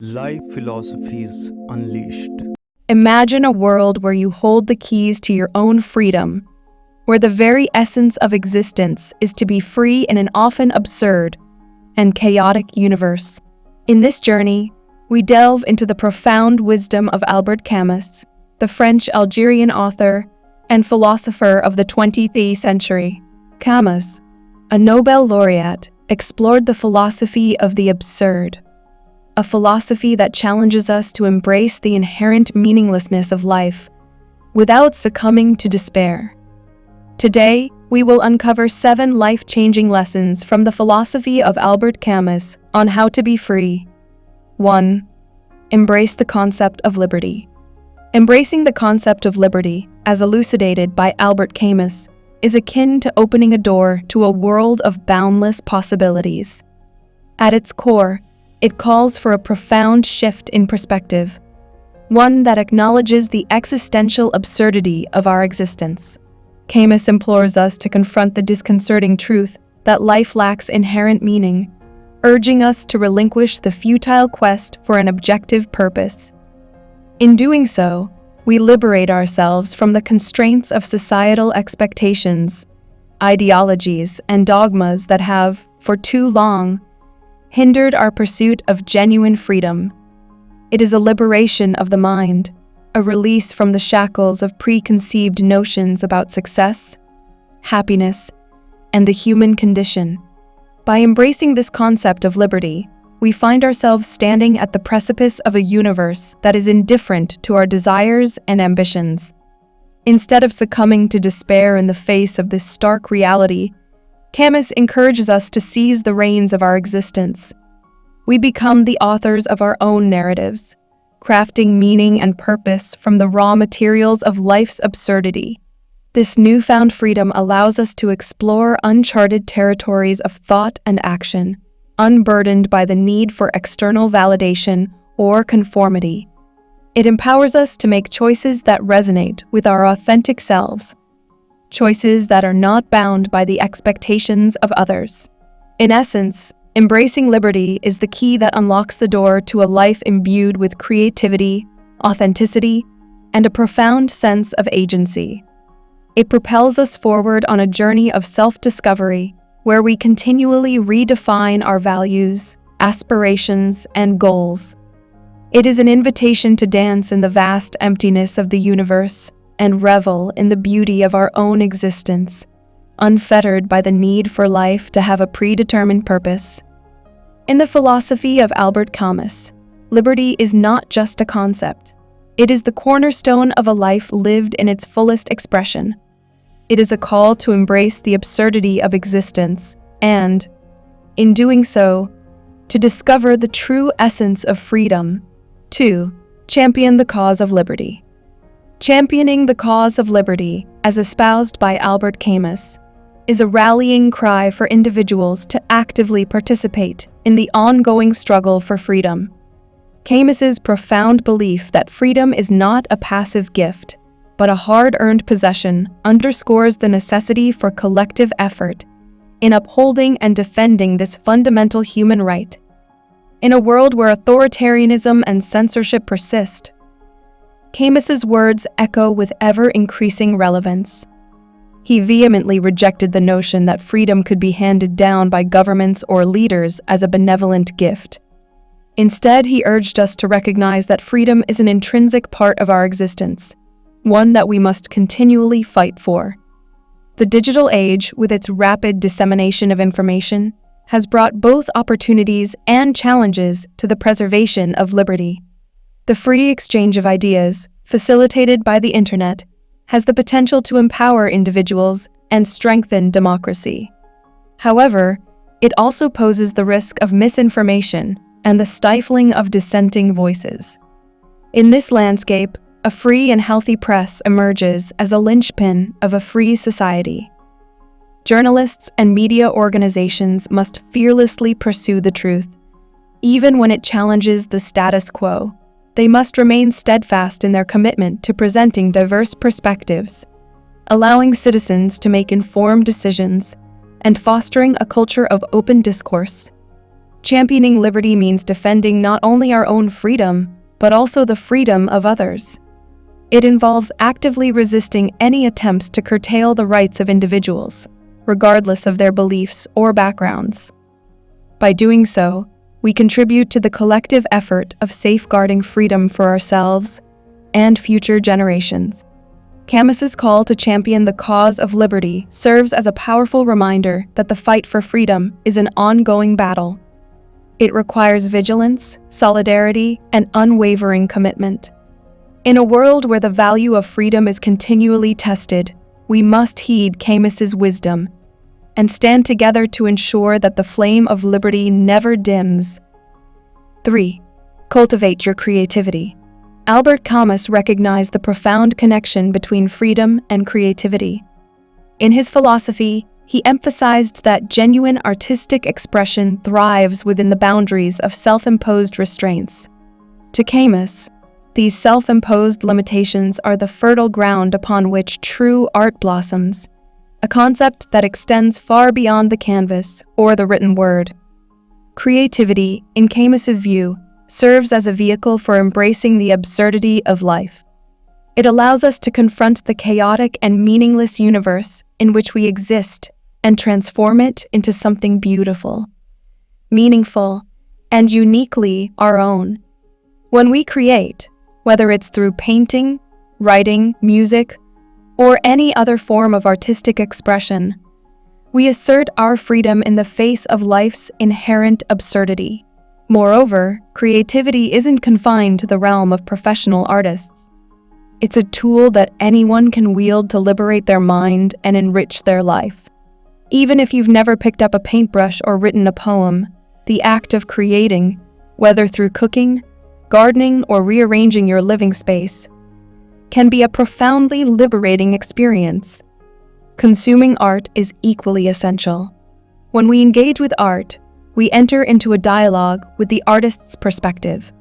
Life Philosophies Unleashed. Imagine a world where you hold the keys to your own freedom, where the very essence of existence is to be free in an often absurd and chaotic universe. In this journey, we delve into the profound wisdom of Albert Camus, the French-Algerian author and philosopher of the 20th century. Camus, a Nobel laureate, explored the philosophy of the absurd, a philosophy that challenges us to embrace the inherent meaninglessness of life without succumbing to despair. Today, we will uncover 7 life-changing lessons from the philosophy of Albert Camus on how to be free. 1. Embrace the concept of liberty. Embracing the concept of liberty, as elucidated by Albert Camus, is akin to opening a door to a world of boundless possibilities. At its core, it calls for a profound shift in perspective, one that acknowledges the existential absurdity of our existence. Camus implores us to confront the disconcerting truth that life lacks inherent meaning, urging us to relinquish the futile quest for an objective purpose. In doing so, we liberate ourselves from the constraints of societal expectations, ideologies, and dogmas that have, for too long, hindered our pursuit of genuine freedom. It is a liberation of the mind, a release from the shackles of preconceived notions about success, happiness, and the human condition. By embracing this concept of liberty, we find ourselves standing at the precipice of a universe that is indifferent to our desires and ambitions. Instead of succumbing to despair in the face of this stark reality, Camus encourages us to seize the reins of our existence. We become the authors of our own narratives, crafting meaning and purpose from the raw materials of life's absurdity. This newfound freedom allows us to explore uncharted territories of thought and action, unburdened by the need for external validation or conformity. It empowers us to make choices that resonate with our authentic selves, choices that are not bound by the expectations of others. In essence, embracing liberty is the key that unlocks the door to a life imbued with creativity, authenticity, and a profound sense of agency. It propels us forward on a journey of self-discovery where we continually redefine our values, aspirations, and goals. It is an invitation to dance in the vast emptiness of the universe and revel in the beauty of our own existence, unfettered by the need for life to have a predetermined purpose. In the philosophy of Albert Camus, liberty is not just a concept. It is the cornerstone of a life lived in its fullest expression. It is a call to embrace the absurdity of existence and, in doing so, to discover the true essence of freedom. 2. Champion the cause of liberty. Championing the cause of liberty, as espoused by Albert Camus, is a rallying cry for individuals to actively participate in the ongoing struggle for freedom. Camus's profound belief that freedom is not a passive gift, but a hard-earned possession underscores the necessity for collective effort in upholding and defending this fundamental human right. In a world where authoritarianism and censorship persist, Camus's words echo with ever-increasing relevance. He vehemently rejected the notion that freedom could be handed down by governments or leaders as a benevolent gift. Instead, he urged us to recognize that freedom is an intrinsic part of our existence, one that we must continually fight for. The digital age, with its rapid dissemination of information, has brought both opportunities and challenges to the preservation of liberty. The free exchange of ideas, facilitated by the internet, has the potential to empower individuals and strengthen democracy. However, it also poses the risk of misinformation and the stifling of dissenting voices. In this landscape, a free and healthy press emerges as a linchpin of a free society. Journalists and media organizations must fearlessly pursue the truth, even when it challenges the status quo. They must remain steadfast in their commitment to presenting diverse perspectives, allowing citizens to make informed decisions, and fostering a culture of open discourse. Championing liberty means defending not only our own freedom, but also the freedom of others. It involves actively resisting any attempts to curtail the rights of individuals, regardless of their beliefs or backgrounds. By doing so, we contribute to the collective effort of safeguarding freedom for ourselves and future generations. Camus's call to champion the cause of liberty serves as a powerful reminder that the fight for freedom is an ongoing battle. It requires vigilance, solidarity, and unwavering commitment. In a world where the value of freedom is continually tested, we must heed Camus's wisdom and stand together to ensure that the flame of liberty never dims. 3. Cultivate your creativity. Albert Camus recognized the profound connection between freedom and creativity. In his philosophy, he emphasized that genuine artistic expression thrives within the boundaries of self-imposed restraints. To Camus, these self-imposed limitations are the fertile ground upon which true art blossoms, a concept that extends far beyond the canvas or the written word. Creativity, in Camus's view, serves as a vehicle for embracing the absurdity of life. It allows us to confront the chaotic and meaningless universe in which we exist and transform it into something beautiful, meaningful, and uniquely our own. When we create, whether it's through painting, writing, music, or any other form of artistic expression, we assert our freedom in the face of life's inherent absurdity. Moreover, creativity isn't confined to the realm of professional artists. It's a tool that anyone can wield to liberate their mind and enrich their life. Even if you've never picked up a paintbrush or written a poem, the act of creating, whether through cooking, gardening, or rearranging your living space, can be a profoundly liberating experience. Consuming art is equally essential. When we engage with art, we enter into a dialogue with the artist's perspective,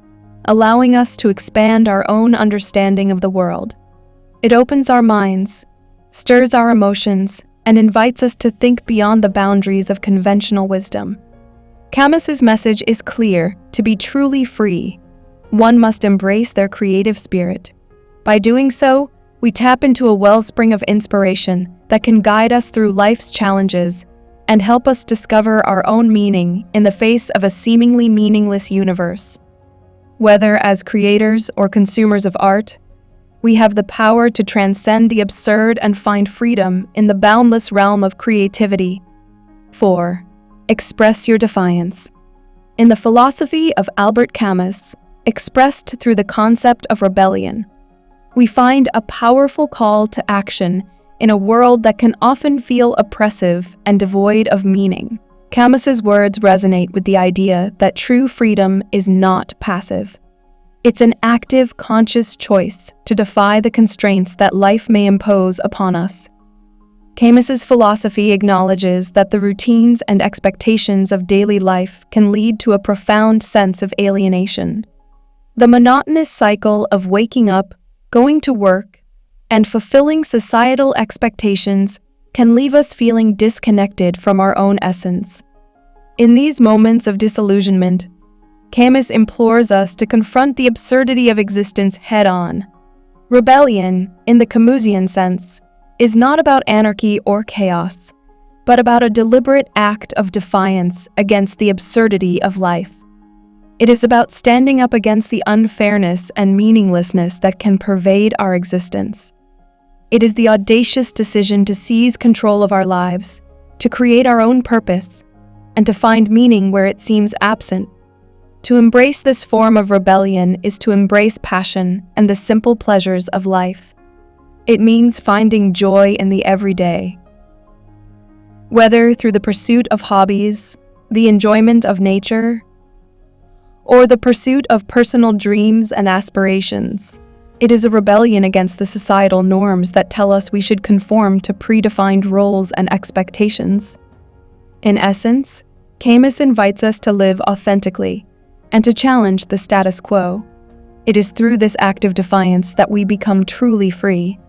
allowing us to expand our own understanding of the world. It opens our minds, stirs our emotions, and invites us to think beyond the boundaries of conventional wisdom. Camus's message is clear: to be truly free, one must embrace their creative spirit. By doing so, we tap into a wellspring of inspiration that can guide us through life's challenges and help us discover our own meaning in the face of a seemingly meaningless universe. Whether as creators or consumers of art, we have the power to transcend the absurd and find freedom in the boundless realm of creativity. 4. Express your defiance. In the philosophy of Albert Camus, expressed through the concept of rebellion, we find a powerful call to action in a world that can often feel oppressive and devoid of meaning. Camus's words resonate with the idea that true freedom is not passive. It's an active, conscious choice to defy the constraints that life may impose upon us. Camus's philosophy acknowledges that the routines and expectations of daily life can lead to a profound sense of alienation. The monotonous cycle of waking up, going to work, and fulfilling societal expectations can leave us feeling disconnected from our own essence. In these moments of disillusionment, Camus implores us to confront the absurdity of existence head-on. Rebellion, in the Camusian sense, is not about anarchy or chaos, but about a deliberate act of defiance against the absurdity of life. It is about standing up against the unfairness and meaninglessness that can pervade our existence. It is the audacious decision to seize control of our lives, to create our own purpose, and to find meaning where it seems absent. To embrace this form of rebellion is to embrace passion and the simple pleasures of life. It means finding joy in the everyday. Whether through the pursuit of hobbies, the enjoyment of nature, or the pursuit of personal dreams and aspirations, it is a rebellion against the societal norms that tell us we should conform to predefined roles and expectations. In essence, Camus invites us to live authentically and to challenge the status quo. It is through this act of defiance that we become truly free.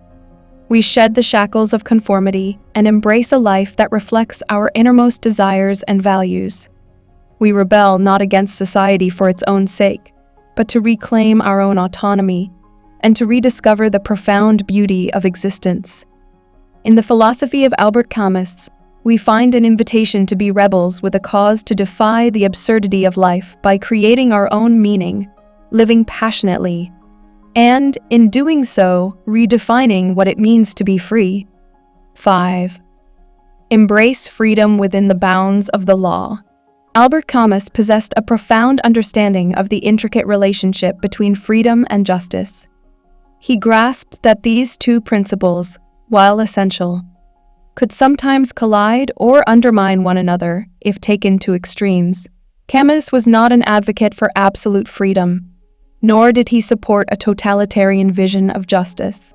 We shed the shackles of conformity and embrace a life that reflects our innermost desires and values. we rebel not against society for its own sake, but to reclaim our own autonomy and to rediscover the profound beauty of existence. In the philosophy of Albert Camus, we find an invitation to be rebels with a cause to defy the absurdity of life by creating our own meaning, living passionately, and, in doing so, redefining what it means to be free. 5. Embrace freedom within the bounds of the law. Albert Camus possessed a profound understanding of the intricate relationship between freedom and justice. He grasped that these two principles, while essential, could sometimes collide or undermine one another if taken to extremes. Camus was not an advocate for absolute freedom, nor did he support a totalitarian vision of justice.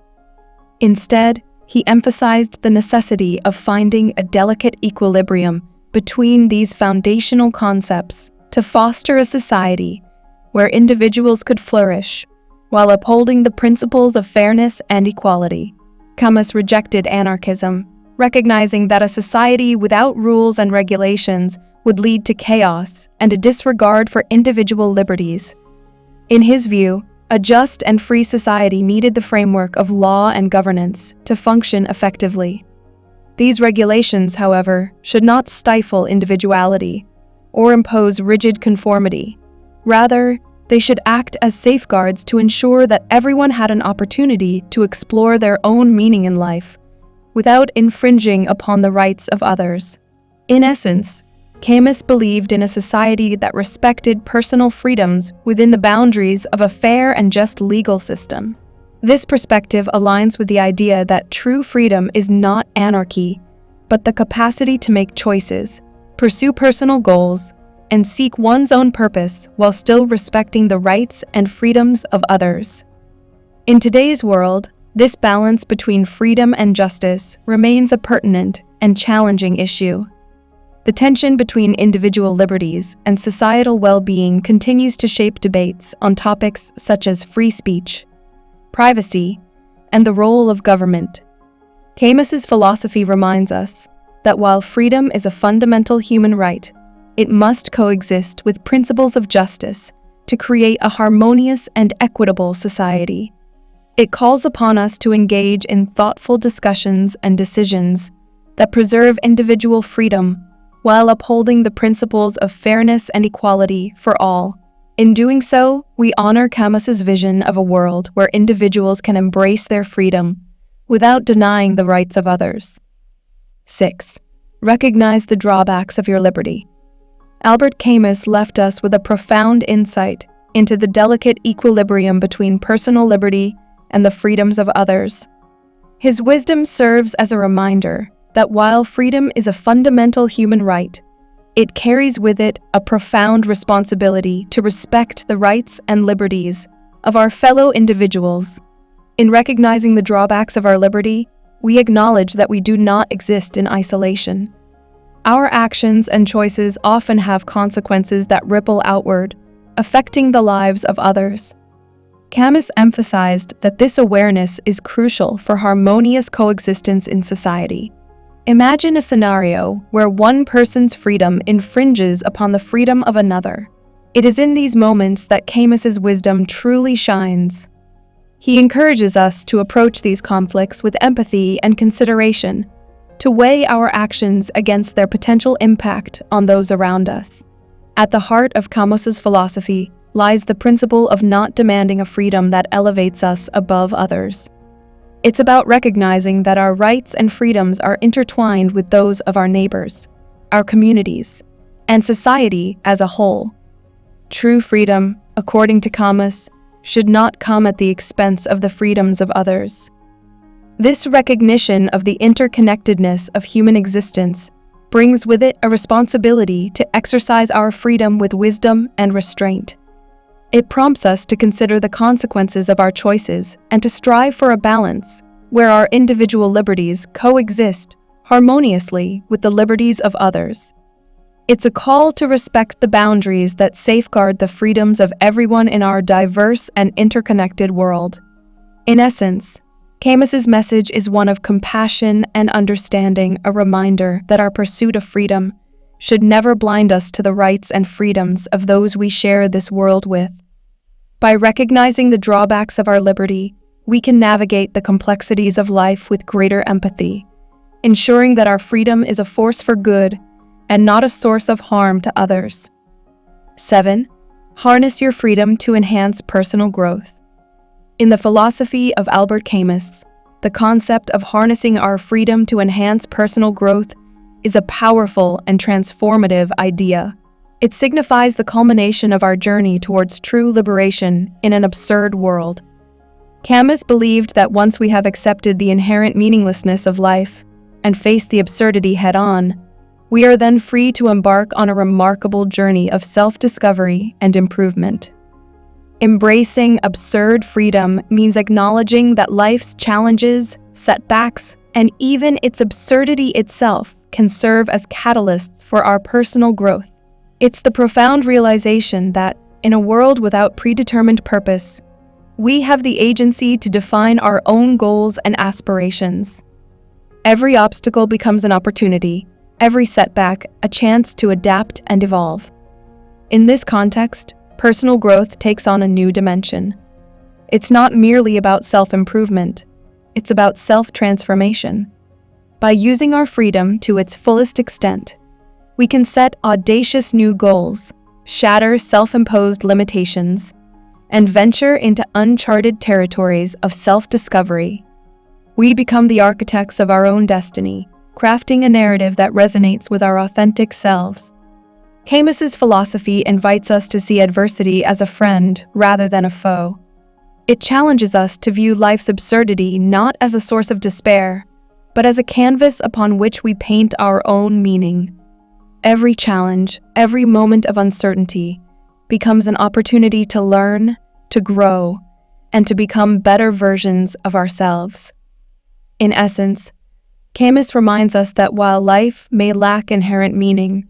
Instead, he emphasized the necessity of finding a delicate equilibrium between these foundational concepts to foster a society where individuals could flourish while upholding the principles of fairness and equality. Camus rejected anarchism, recognizing that a society without rules and regulations would lead to chaos and a disregard for individual liberties. In his view, a just and free society needed the framework of law and governance to function effectively. These regulations, however, should not stifle individuality or impose rigid conformity. Rather, they should act as safeguards to ensure that everyone had an opportunity to explore their own meaning in life without infringing upon the rights of others. In essence, Camus believed in a society that respected personal freedoms within the boundaries of a fair and just legal system. This perspective aligns with the idea that true freedom is not anarchy, but the capacity to make choices, pursue personal goals, and seek one's own purpose while still respecting the rights and freedoms of others. In today's world, this balance between freedom and justice remains a pertinent and challenging issue. The tension between individual liberties and societal well-being continues to shape debates on topics such as free speech, privacy, and the role of government. Camus's philosophy reminds us that while freedom is a fundamental human right, it must coexist with principles of justice to create a harmonious and equitable society. It calls upon us to engage in thoughtful discussions and decisions that preserve individual freedom while upholding the principles of fairness and equality for all. In doing so, we honor Camus's vision of a world where individuals can embrace their freedom without denying the rights of others. 6. Recognize the drawbacks of your liberty. Albert Camus left us with a profound insight into the delicate equilibrium between personal liberty and the freedoms of others. His wisdom serves as a reminder that while freedom is a fundamental human right, it carries with it a profound responsibility to respect the rights and liberties of our fellow individuals. In recognizing the drawbacks of our liberty, we acknowledge that we do not exist in isolation. Our actions and choices often have consequences that ripple outward, affecting the lives of others. Camus emphasized that this awareness is crucial for harmonious coexistence in society. Imagine a scenario where one person's freedom infringes upon the freedom of another. It is in these moments that Camus's wisdom truly shines. He encourages us to approach these conflicts with empathy and consideration, to weigh our actions against their potential impact on those around us. At the heart of Camus's philosophy lies the principle of not demanding a freedom that elevates us above others. It's about recognizing that our rights and freedoms are intertwined with those of our neighbors, our communities, and society as a whole. True freedom, according to Camus, should not come at the expense of the freedoms of others. This recognition of the interconnectedness of human existence brings with it a responsibility to exercise our freedom with wisdom and restraint. It prompts us to consider the consequences of our choices and to strive for a balance where our individual liberties coexist harmoniously with the liberties of others. It's a call to respect the boundaries that safeguard the freedoms of everyone in our diverse and interconnected world. In essence, Camus's message is one of compassion and understanding, a reminder that our pursuit of freedom should never blind us to the rights and freedoms of those we share this world with. By recognizing the drawbacks of our liberty, we can navigate the complexities of life with greater empathy, ensuring that our freedom is a force for good and not a source of harm to others. 7. Harness your freedom to enhance personal growth. In the philosophy of Albert Camus, the concept of harnessing our freedom to enhance personal growth is a powerful and transformative idea. It signifies the culmination of our journey towards true liberation in an absurd world. Camus believed that once we have accepted the inherent meaninglessness of life and faced the absurdity head-on, we are then free to embark on a remarkable journey of self-discovery and improvement. Embracing absurd freedom means acknowledging that life's challenges, setbacks, and even its absurdity itself can serve as catalysts for our personal growth. It's the profound realization that, in a world without predetermined purpose, we have the agency to define our own goals and aspirations. Every obstacle becomes an opportunity, every setback a chance to adapt and evolve. In this context, personal growth takes on a new dimension. It's not merely about self-improvement, it's about self-transformation. By using our freedom to its fullest extent, we can set audacious new goals, shatter self-imposed limitations, and venture into uncharted territories of self-discovery. We become the architects of our own destiny, crafting a narrative that resonates with our authentic selves. Camus's philosophy invites us to see adversity as a friend rather than a foe. It challenges us to view life's absurdity not as a source of despair, but as a canvas upon which we paint our own meaning. Every challenge, every moment of uncertainty, becomes an opportunity to learn, to grow, and to become better versions of ourselves. In essence, Camus reminds us that while life may lack inherent meaning,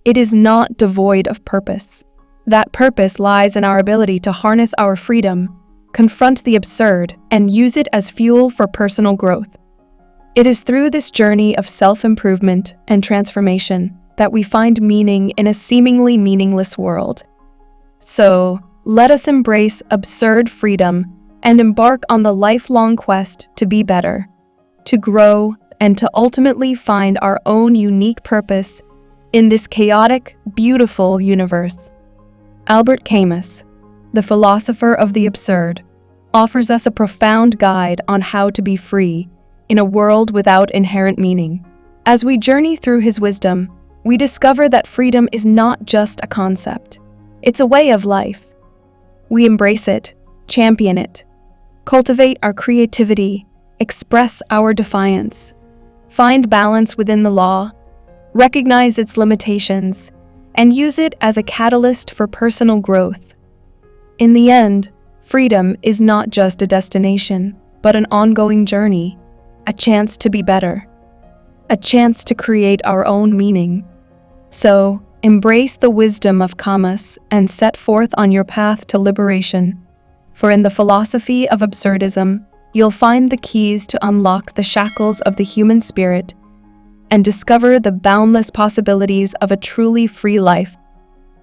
it is not devoid of purpose. That purpose lies in our ability to harness our freedom, confront the absurd, and use it as fuel for personal growth. It is through this journey of self-improvement and transformation that we find meaning in a seemingly meaningless world. So, let us embrace absurd freedom and embark on the lifelong quest to be better, to grow, and to ultimately find our own unique purpose in this chaotic, beautiful universe. Albert Camus, the philosopher of the absurd, offers us a profound guide on how to be free in a world without inherent meaning. As we journey through his wisdom, we discover that freedom is not just a concept. It's a way of life. We embrace it, champion it, cultivate our creativity, express our defiance, find balance within the law, recognize its limitations, and use it as a catalyst for personal growth. In the end, freedom is not just a destination, but an ongoing journey, a chance to be better, a chance to create our own meaning. So, embrace the wisdom of Camus and set forth on your path to liberation. For in the philosophy of absurdism, you'll find the keys to unlock the shackles of the human spirit and discover the boundless possibilities of a truly free life.